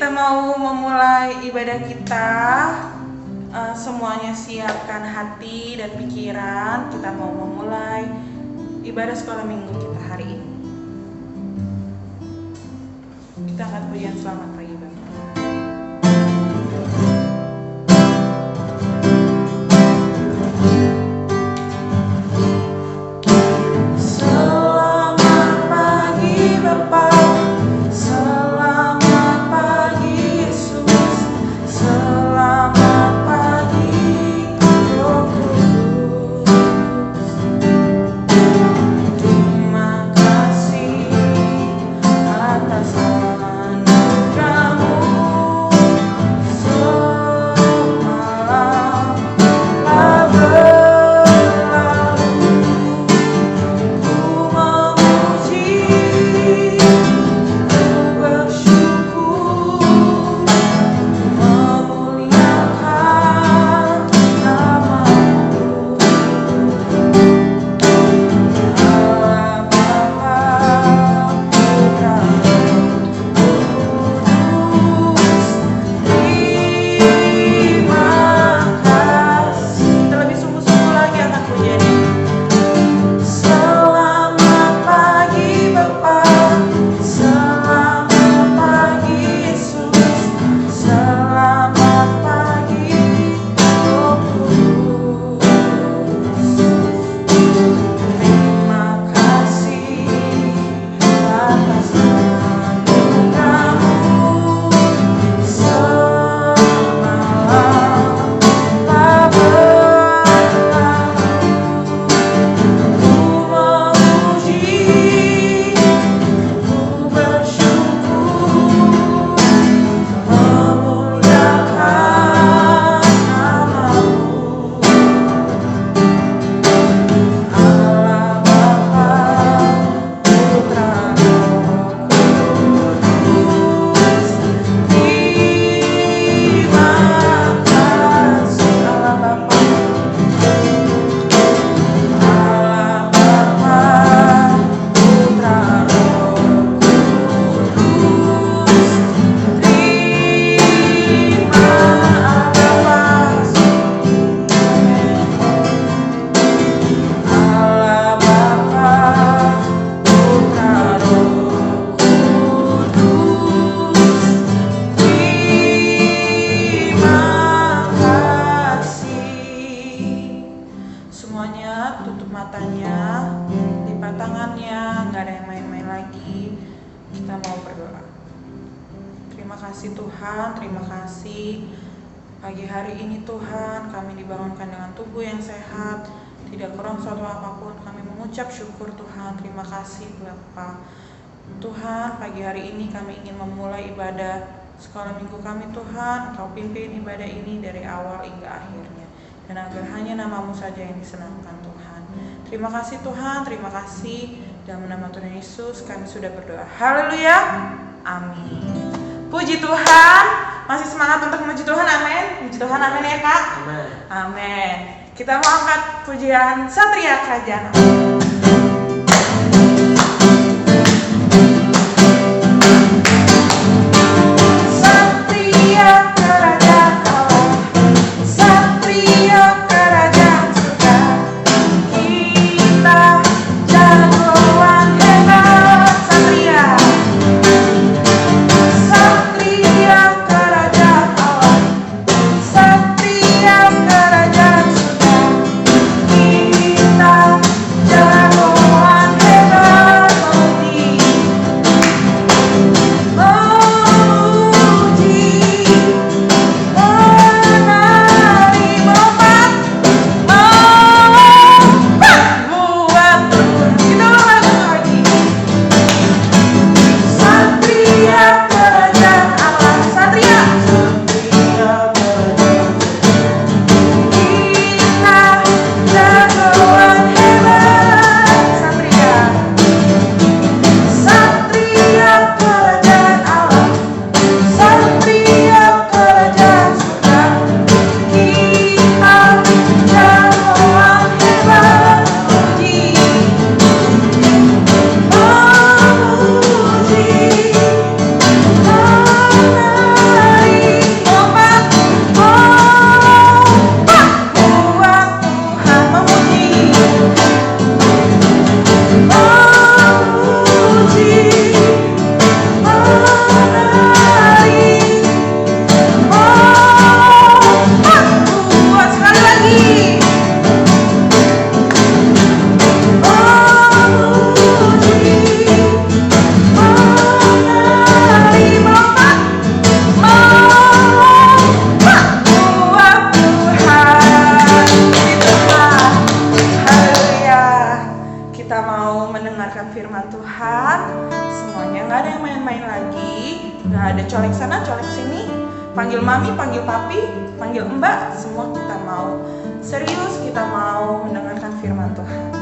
Kita mau memulai ibadah kita. Semuanya siapkan hati dan pikiran. Kita mau memulai ibadah sekolah minggu kita hari ini. Kita angkat pujian selamat pagi Bapak. Pagi hari ini Tuhan, kami dibangunkan dengan tubuh yang sehat, tidak kurang suatu apapun. Kami mengucap syukur Tuhan, terima kasih Bapa. Tuhan, pagi hari ini kami ingin memulai ibadah sekolah minggu kami Tuhan. Engkau pimpin ibadah ini dari awal hingga akhirnya, dan agar hanya nama-Mu saja yang disenangkan Tuhan. Terima kasih Tuhan, terima kasih. Dalam nama Tuhan Yesus kami sudah berdoa. Haleluya, amin. Puji Tuhan. Masih semangat untuk memuji Tuhan, amin. Puji Tuhan, amin ya Kak. Amin. Amin. Kita mau angkat pujian Satria Kerajaan. Yeah. Ada colek sana, colek sini, panggil mami, panggil papi, panggil mbak, semua kita mau serius, kita mau mendengarkan firman Tuhan.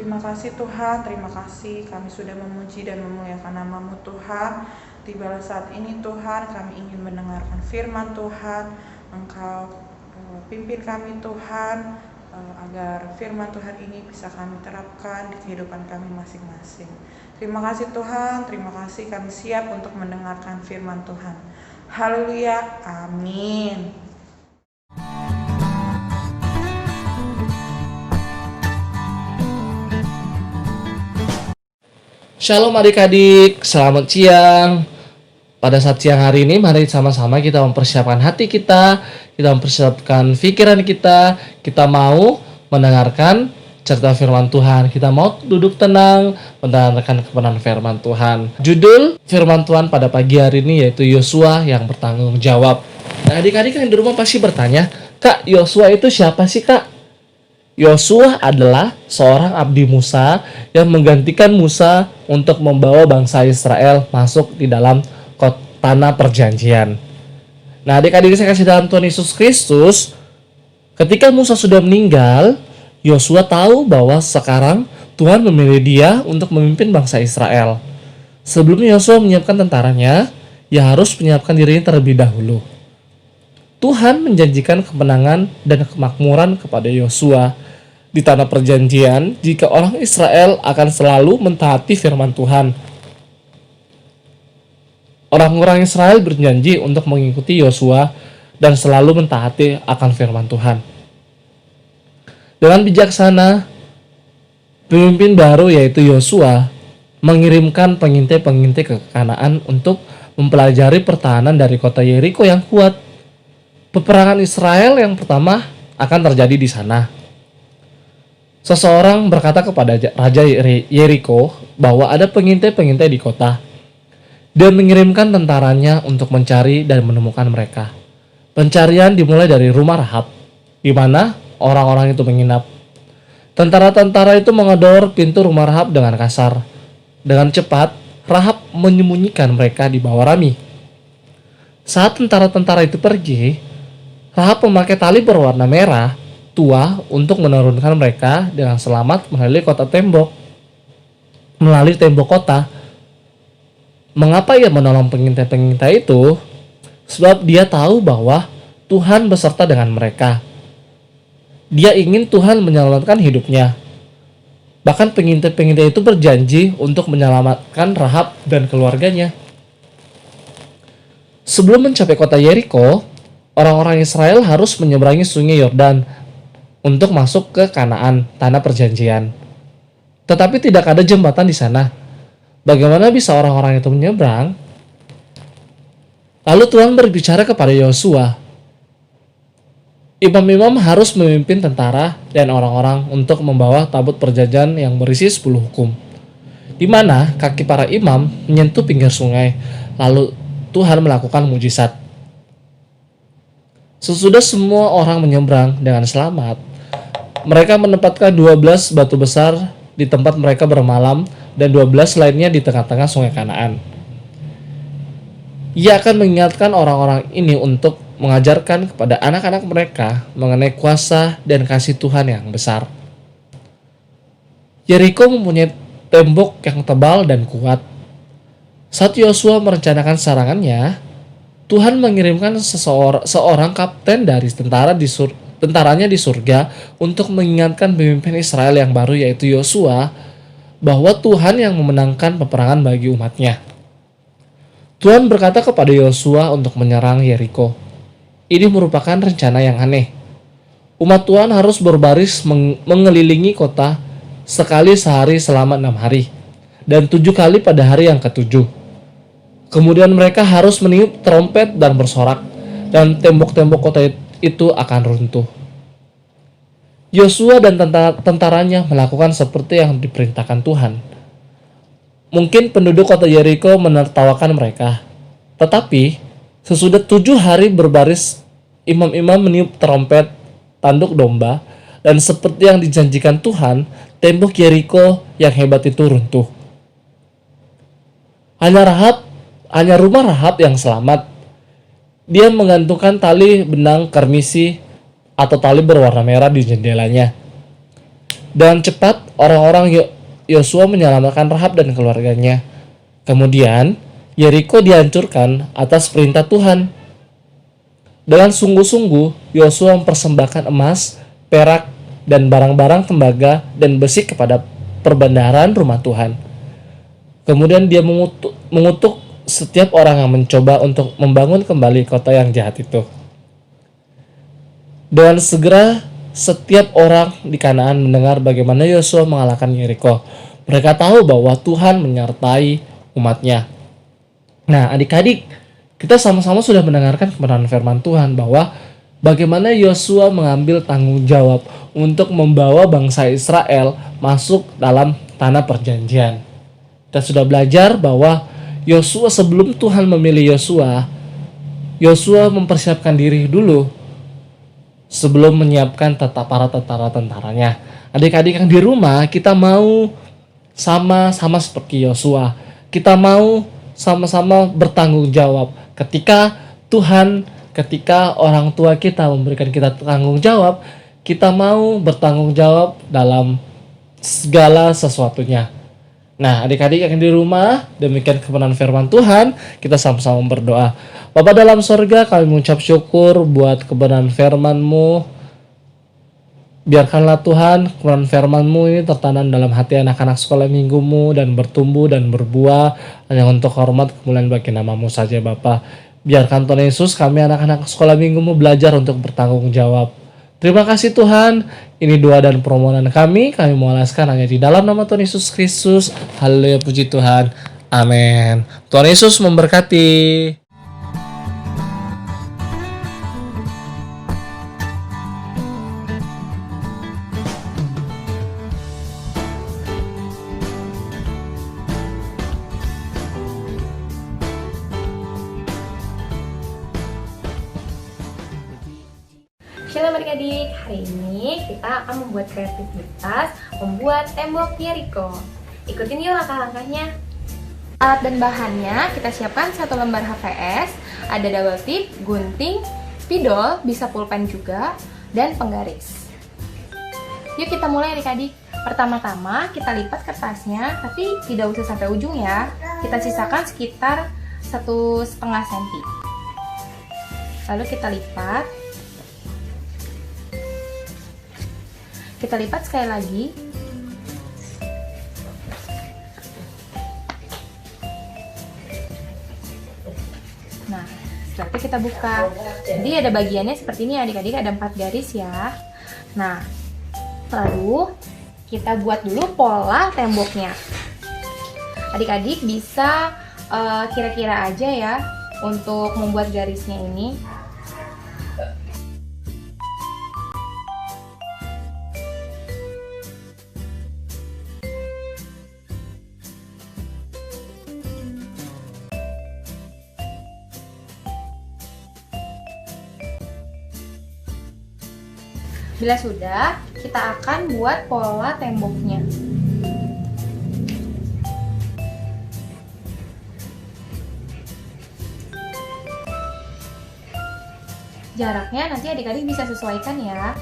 Terima kasih Tuhan, terima kasih kami sudah memuji dan memuliakan nama-Mu Tuhan. Tibalah saat ini Tuhan, kami ingin mendengarkan firman Tuhan. Engkau pimpin kami Tuhan, agar firman Tuhan ini bisa kami terapkan di kehidupan kami masing-masing. Terima kasih Tuhan, terima kasih kami siap untuk mendengarkan firman Tuhan. Haleluya, amin. Shalom adik-adik, selamat siang. Pada saat siang hari ini, mari sama-sama kita mempersiapkan hati kita mempersiapkan pikiran kita mau mendengarkan cerita firman Tuhan. Kita mau duduk tenang, mendengarkan kebenaran firman Tuhan. Judul firman Tuhan pada pagi hari ini yaitu Yosua yang bertanggung jawab. Nah, adik-adik yang di rumah pasti bertanya, Kak, Yosua itu siapa sih, Kak? Yosua adalah seorang abdi Musa yang menggantikan Musa untuk membawa bangsa Israel masuk di dalam tanah perjanjian. Nah, adik-adik saya kasih dalam Tuhan Yesus Kristus, ketika Musa sudah meninggal, Yosua tahu bahwa sekarang Tuhan memilih dia untuk memimpin bangsa Israel. Sebelum Yosua menyiapkan tentaranya, ia harus menyiapkan dirinya terlebih dahulu. Tuhan menjanjikan kemenangan dan kemakmuran kepada Yosua di tanah perjanjian jika orang Israel akan selalu mentaati firman Tuhan. Orang-orang Israel berjanji untuk mengikuti Yosua dan selalu mentaati akan firman Tuhan. Dengan bijaksana, pemimpin baru yaitu Yosua mengirimkan pengintai-pengintai ke Kanaan untuk mempelajari pertahanan dari kota Yeriko yang kuat. Peperangan Israel yang pertama akan terjadi di sana. Seseorang berkata kepada Raja Yeriko bahwa ada pengintai-pengintai di kota. Dia mengirimkan tentaranya untuk mencari dan menemukan mereka. Pencarian dimulai dari rumah Rahab, di mana orang-orang itu menginap. Tentara-tentara itu menggedor pintu rumah Rahab dengan kasar. Dengan cepat, Rahab menyembunyikan mereka di bawah rami. Saat tentara-tentara itu pergi, Rahab memakai tali berwarna merah tua untuk menurunkan mereka dengan selamat melalui tembok kota. Mengapa ia menolong pengintai-pengintai itu? Sebab dia tahu bahwa Tuhan beserta dengan mereka. Dia ingin Tuhan menyelamatkan hidupnya. Bahkan pengintai-pengintai itu berjanji untuk menyelamatkan Rahab dan keluarganya. Sebelum mencapai kota Yeriko, orang-orang Israel harus menyeberangi sungai Yordan untuk masuk ke Kanaan, tanah perjanjian. Tetapi tidak ada jembatan di sana. Bagaimana bisa orang-orang itu menyeberang? Lalu Tuhan berbicara kepada Yosua. Imam-imam harus memimpin tentara dan orang-orang untuk membawa tabut perjanjian yang berisi 10 hukum, di mana kaki para imam menyentuh pinggir sungai. Lalu Tuhan melakukan mujizat. Sesudah semua orang menyeberang dengan selamat, mereka menempatkan 12 batu besar di tempat mereka bermalam dan 12 lainnya di tengah-tengah sungai Kanaan. Ia akan mengingatkan orang-orang ini untuk mengajarkan kepada anak-anak mereka mengenai kuasa dan kasih Tuhan yang besar. Yeriko mempunyai tembok yang tebal dan kuat. Saat Yosua merencanakan serangannya, Tuhan mengirimkan seorang kapten dari tentaranya di surga untuk mengingatkan pemimpin Israel yang baru, yaitu Yosua, bahwa Tuhan yang memenangkan peperangan bagi umatnya. Tuhan berkata kepada Yosua untuk menyerang Yeriko. Ini merupakan rencana yang aneh. Umat Tuhan harus berbaris mengelilingi kota sekali sehari selama 6 hari, dan 7 kali pada hari yang ke-7. Kemudian mereka harus meniup trompet dan bersorak, dan tembok-tembok kota itu akan runtuh. Yosua dan tentaranya melakukan seperti yang diperintahkan Tuhan. Mungkin penduduk kota Yeriko menertawakan mereka, tetapi sesudah 7 hari berbaris, imam-imam meniup trompet, tanduk domba, dan seperti yang dijanjikan Tuhan, tembok Yeriko yang hebat itu runtuh. Hanya rumah Rahab yang selamat. Dia menggantungkan tali benang karmisi atau tali berwarna merah di jendelanya. Dengan cepat, orang-orang Yosua menyelamatkan Rahab dan keluarganya. Kemudian, Yeriko dihancurkan atas perintah Tuhan. Dengan sungguh-sungguh, Yosua mempersembahkan emas, perak, dan barang-barang tembaga dan besi kepada perbendaharaan rumah Tuhan. Kemudian dia mengutuk setiap orang yang mencoba untuk membangun kembali kota yang jahat itu. Dan segera setiap orang di Kanaan mendengar bagaimana Yosua mengalahkan Yeriko. Mereka tahu bahwa Tuhan menyertai umatnya. Nah, adik-adik, kita sama-sama sudah mendengarkan kebenaran firman Tuhan bahwa bagaimana Yosua mengambil tanggung jawab untuk membawa bangsa Israel masuk dalam tanah perjanjian. Kita sudah belajar bahwa Yosua, sebelum Tuhan memilih Yosua mempersiapkan diri dulu sebelum menyiapkan para tentara-tentaranya. Adik-adik yang di rumah, kita mau sama-sama seperti Yosua. Kita mau sama-sama bertanggung jawab. Ketika orang tua kita memberikan kita tanggung jawab, kita mau bertanggung jawab dalam segala sesuatunya. Nah, adik-adik yang di rumah, demikian kebenaran firman Tuhan, kita sama-sama berdoa. Bapa dalam sorga, kami mengucap syukur buat kebenaran firman-Mu. Biarkanlah Tuhan, kebenaran firman-Mu ini tertanam dalam hati anak-anak sekolah minggu-Mu dan bertumbuh dan berbuah hanya untuk hormat kemuliaan bagi nama-Mu saja Bapa. Biarkan Tuhan Yesus, kami anak-anak sekolah minggu-Mu belajar untuk bertanggung jawab. Terima kasih Tuhan, ini doa dan permohonan kami mengalaskan hanya di dalam nama Tuhan Yesus Kristus. Haleluya, puji Tuhan. Amin. Tuhan Yesus memberkati. Shalom adik-adik, hari ini kita akan membuat kreativitas membuat tembok Yeriko. Ikutin yuk langkah-langkahnya. Alat dan bahannya kita siapkan 1 lembar HVS, ada double tip, gunting, spidol, bisa pulpen juga, dan penggaris. Yuk kita mulai adik-adik. Pertama-tama kita lipat kertasnya, tapi tidak usah sampai ujung ya. kita sisakan sekitar 1,5 cm. Lalu kita lipat. Kita lipat sekali lagi. Nah, setelah itu kita buka. Jadi ada bagiannya seperti ini adik-adik, ada 4 garis ya. Nah, lalu kita buat dulu pola temboknya. Adik-adik bisa kira-kira aja ya untuk membuat garisnya ini. Bila sudah, kita akan buat pola temboknya. Jaraknya nanti adik-adik bisa sesuaikan ya.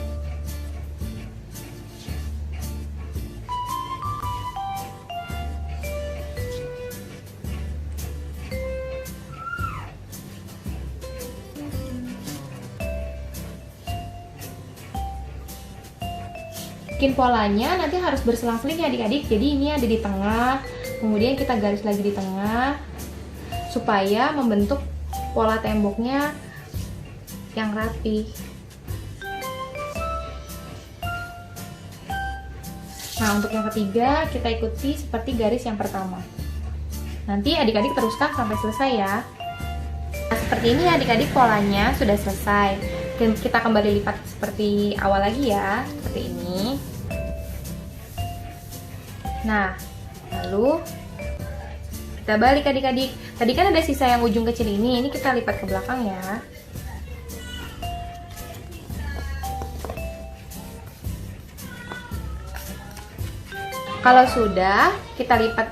Bikin polanya nanti harus berselang-seling ya adik-adik. Jadi ini ada di tengah, kemudian kita garis lagi di tengah supaya membentuk pola temboknya yang rapi. Nah, untuk yang ketiga kita ikuti seperti garis yang pertama. Nanti adik-adik teruskan sampai selesai ya. Nah, seperti ini adik-adik polanya sudah selesai. Dan kita kembali lipat seperti awal lagi ya, seperti ini. Nah, lalu kita balik adik-adik. Tadi kan ada sisa yang ujung kecil ini kita lipat ke belakang ya. Kalau sudah, kita lipat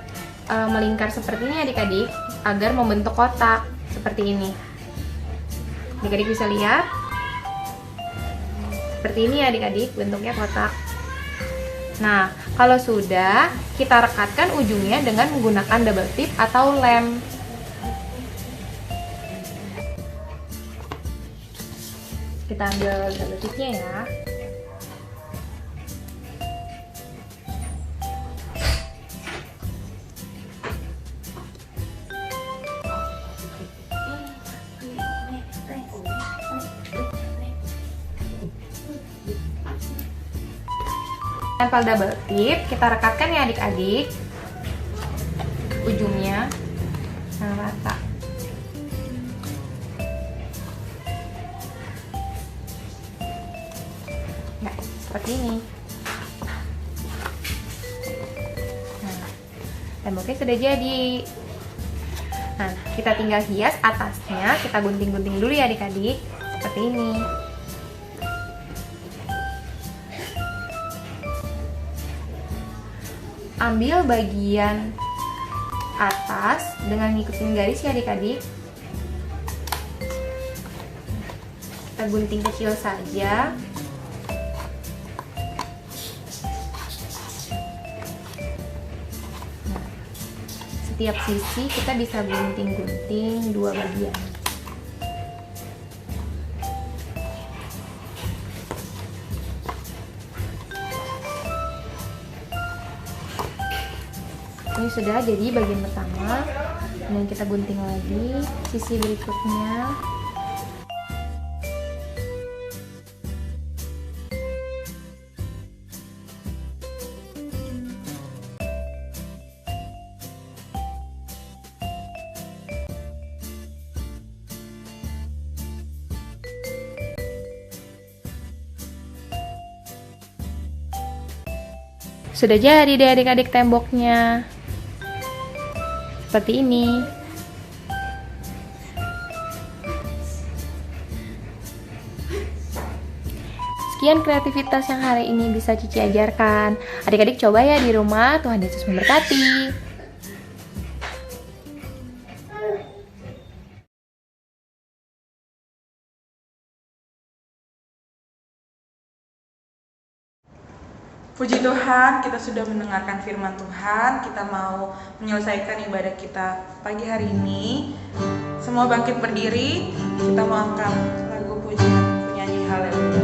melingkar seperti ini adik-adik agar membentuk kotak seperti ini. Adik-adik bisa lihat. Seperti ini adik-adik, bentuknya kotak. Nah, kalau sudah, kita rekatkan ujungnya dengan menggunakan double tip atau lem. Kita ambil double tipnya ya. Tempel double tip, kita rekatkan ya adik-adik ujungnya rata. Nah, seperti ini. Nah, temboknya sudah jadi. Nah, kita tinggal hias atasnya, kita gunting-gunting dulu ya adik-adik seperti ini. Ambil bagian atas dengan ngikutin garis ya adik-adik. Kita gunting kecil saja. Nah, setiap sisi kita bisa gunting-gunting 2 bagian. Ini sudah jadi bagian pertama, dan kita gunting lagi sisi berikutnya. Sudah jadi deh adik-adik temboknya. Seperti ini. Sekian kreativitas yang hari ini bisa Cici ajarkan. Adik-adik coba ya di rumah. Tuhan Yesus memberkati. Puji Tuhan, kita sudah mendengarkan firman Tuhan. Kita mau menyelesaikan ibadah kita pagi hari ini. Semua bangkit berdiri. Kita mau angkat lagu pujian, penyanyi haleluya.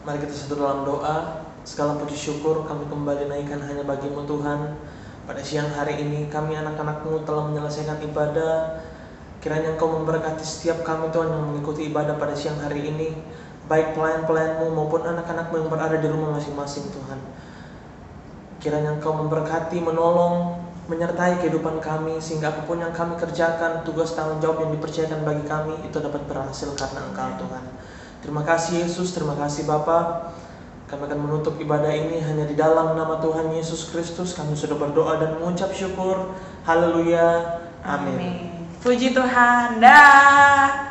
Mari kita satu dalam doa. Segala puji syukur kami kembali naikkan hanya bagi-Mu Tuhan. Pada siang hari ini kami anak-anak-Mu telah menyelesaikan ibadah. Kiranya Engkau memberkati setiap kami Tuhan yang mengikuti ibadah pada siang hari ini, baik pelayan-pelayan-Mu maupun anak-anak-Mu yang berada di rumah masing-masing Tuhan. Kiranya Engkau memberkati, menolong, menyertai kehidupan kami, sehingga apapun yang kami kerjakan, tugas tanggung jawab yang dipercayakan bagi kami itu dapat berhasil karena Engkau Tuhan. Terima kasih Yesus, terima kasih Bapa. Kami akan menutup ibadah ini hanya di dalam nama Tuhan Yesus Kristus. Kami sudah berdoa dan mengucap syukur. Haleluya. Amin. Puji Tuhan. Dah.